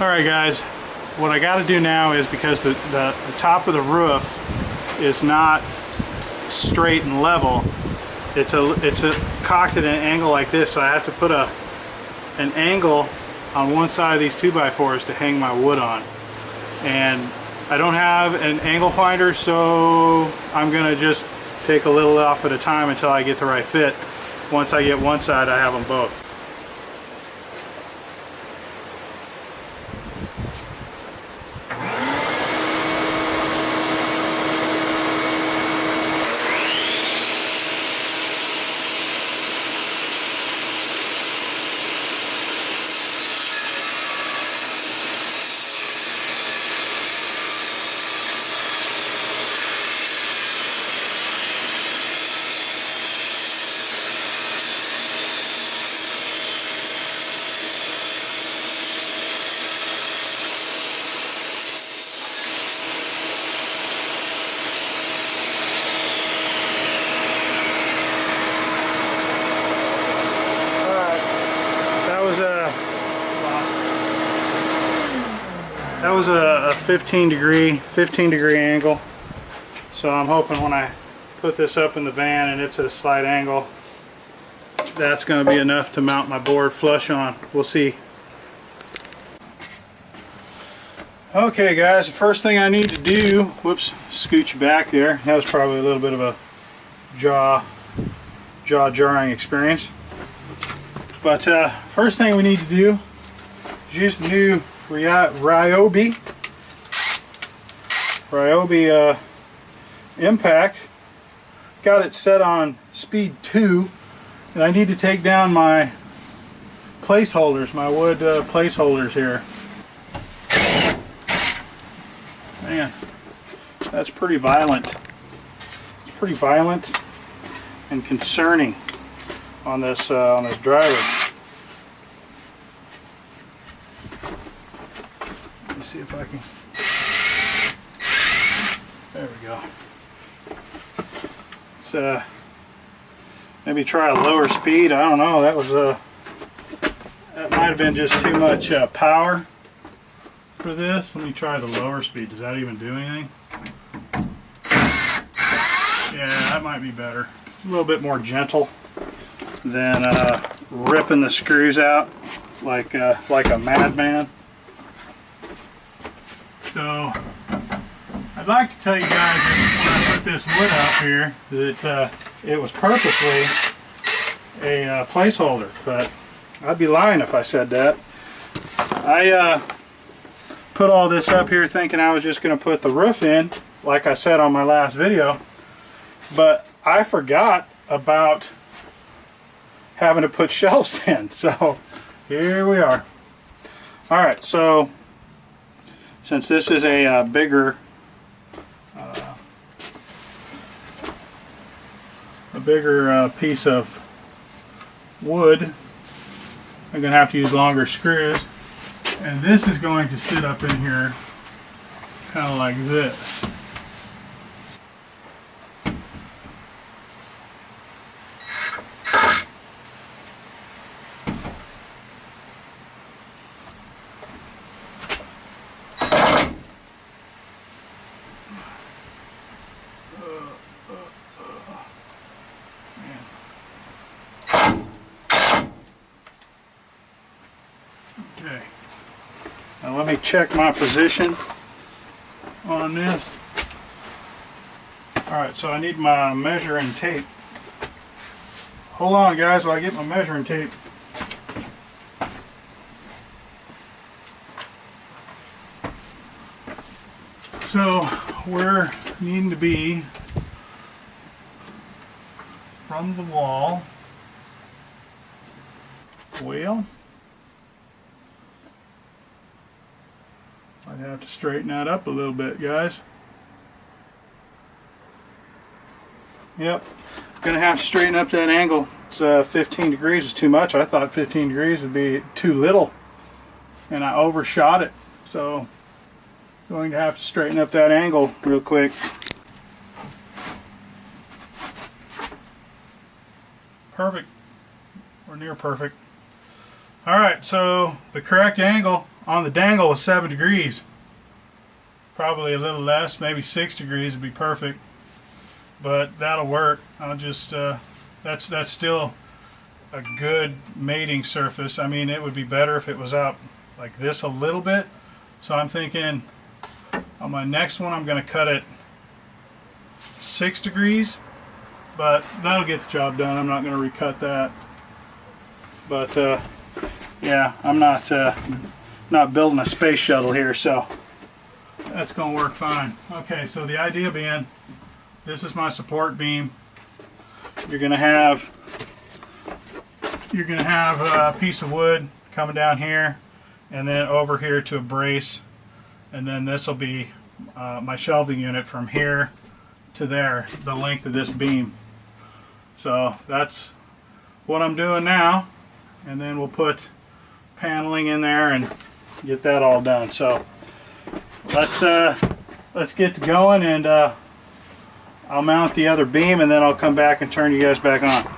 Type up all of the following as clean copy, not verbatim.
Alright guys, what I got to do now is, because the top of the roof is not straight and level, it's cocked at an angle like this, so I have to put an angle on one side of these 2x4s to hang my wood on. And I don't have an angle finder, so I'm going to just take a little off at a time until I get the right fit. Once I get one side, I have them both. That was a 15 degree angle, so I'm hoping when I put this up in the van and it's at a slight angle, that's going to be enough to mount my board flush on. We'll see. Okay guys, the first thing I need to do, whoops, scooch you back there. That was probably a little bit of a jaw-jarring experience. But first thing we need to do is use the new Ryobi Impact. Got it set on speed 2, and I need to take down my placeholders, my wood placeholders here. Man, that's pretty violent. It's pretty violent and concerning on this driver. Let me see if I can. There we go. Let's maybe try a lower speed. I don't know. That was that might have been just too much power for this. Let me try the lower speed. Does that even do anything? Yeah, that might be better. A little bit more gentle than ripping the screws out like a madman. So I'd like to tell you guys that when I put this wood up here that it was purposely a placeholder, but I'd be lying if I said that. I put all this up here thinking I was just going to put the roof in, like I said on my last video, but I forgot about having to put shelves in, so here we are. Alright, so since this is a bigger piece of wood, I'm going to have to use longer screws, and this is going to sit up in here kind of like this. Okay, now let me check my position on this. Alright, so I need my measuring tape. Hold on guys while I get my measuring tape. So we're needing to be from the wall. Well, I'd have to straighten that up a little bit, guys. Yep, gonna have to straighten up that angle. It's 15 degrees is too much. I thought 15 degrees would be too little, and I overshot it. So, going to have to straighten up that angle real quick. Perfect, or near perfect. Alright, so the correct angle on the dangle was 7 degrees. Probably a little less, maybe 6 degrees would be perfect. But that'll work. I'll just that's still a good mating surface. I mean, it would be better if it was up like this a little bit. So I'm thinking on my next one I'm going to cut it 6 degrees, but that'll get the job done. I'm not going to recut that. But yeah, I'm not building a space shuttle here, so that's going to work fine. Okay, so the idea being, this is my support beam. You're going to have a piece of wood coming down here, and then over here to a brace, and then this will be my shelving unit from here to there, the length of this beam. So that's what I'm doing now, and then we'll put paneling in there and get that all done. So let's get to going, and I'll mount the other beam, and then I'll come back and turn you guys back on.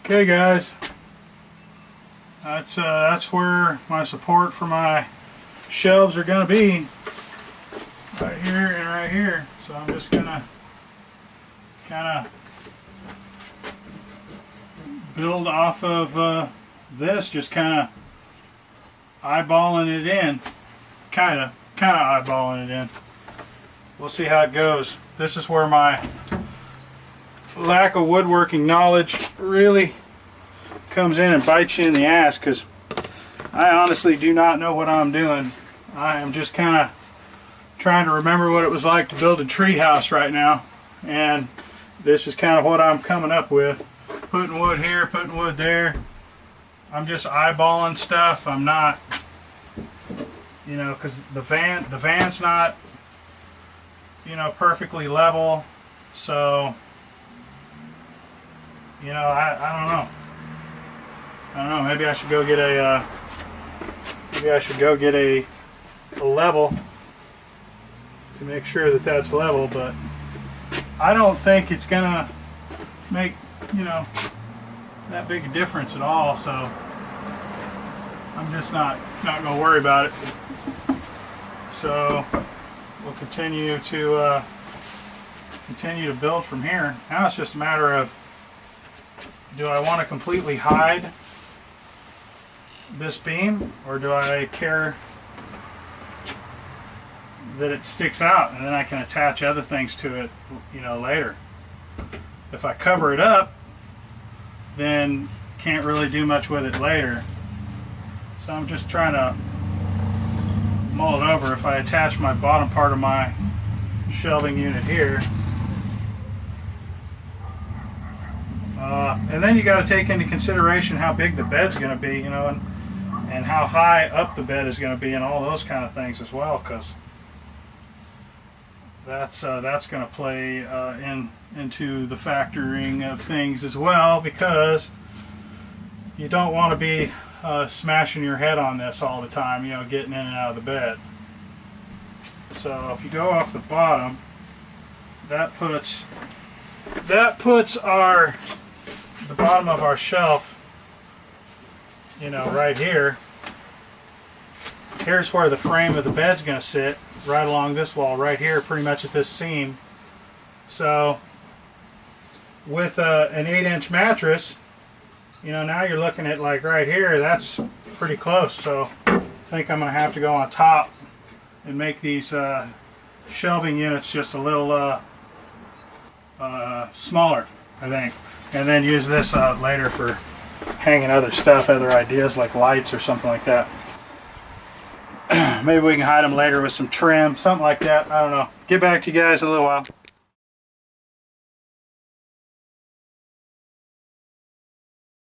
Okay guys, that's where my support for my shelves are going to be, right here and right here. So I'm just gonna kind of build off of this, just kind of eyeballing it in, kind of eyeballing it in. We'll see how it goes. This is where my lack of woodworking knowledge really comes in and bites you in the ass, because I honestly do not know what I'm doing. I am just kind of trying to remember what it was like to build a tree house right now, and this is kind of what I'm coming up with. Putting wood here, putting wood there. I'm just eyeballing stuff. I'm not, you know, because the van's not, you know, perfectly level, so you know, I don't know. Maybe I should go get a level to make sure that that's level, but I don't think it's gonna make, you know, that big a difference at all. So I'm just not gonna worry about it. So we'll continue to build from here. Now it's just a matter of, do I want to completely hide this beam, or do I care that it sticks out and then I can attach other things to it, you know, later? If I cover it up, then can't really do much with it later. So I'm just trying to mull it over. If I attach my bottom part of my shelving unit here, and then you got to take into consideration how big the bed's going to be, you know, and how high up the bed is going to be, and all those kind of things as well, because that's going to play into the factoring of things as well, because you don't want to be smashing your head on this all the time, you know, getting in and out of the bed. So if you go off the bottom, that puts the bottom of our shelf, you know, right here. Here's where the frame of the bed's going to sit, right along this wall, right here, pretty much at this seam. So with an 8-inch mattress, you know, now you're looking at like right here, that's pretty close. So I think I'm going to have to go on top and make these shelving units just a little smaller, I think, and then use this later for hanging other stuff, other ideas like lights or something like that. Maybe we can hide them later with some trim, something like that. I don't know. Get back to you guys in a little while.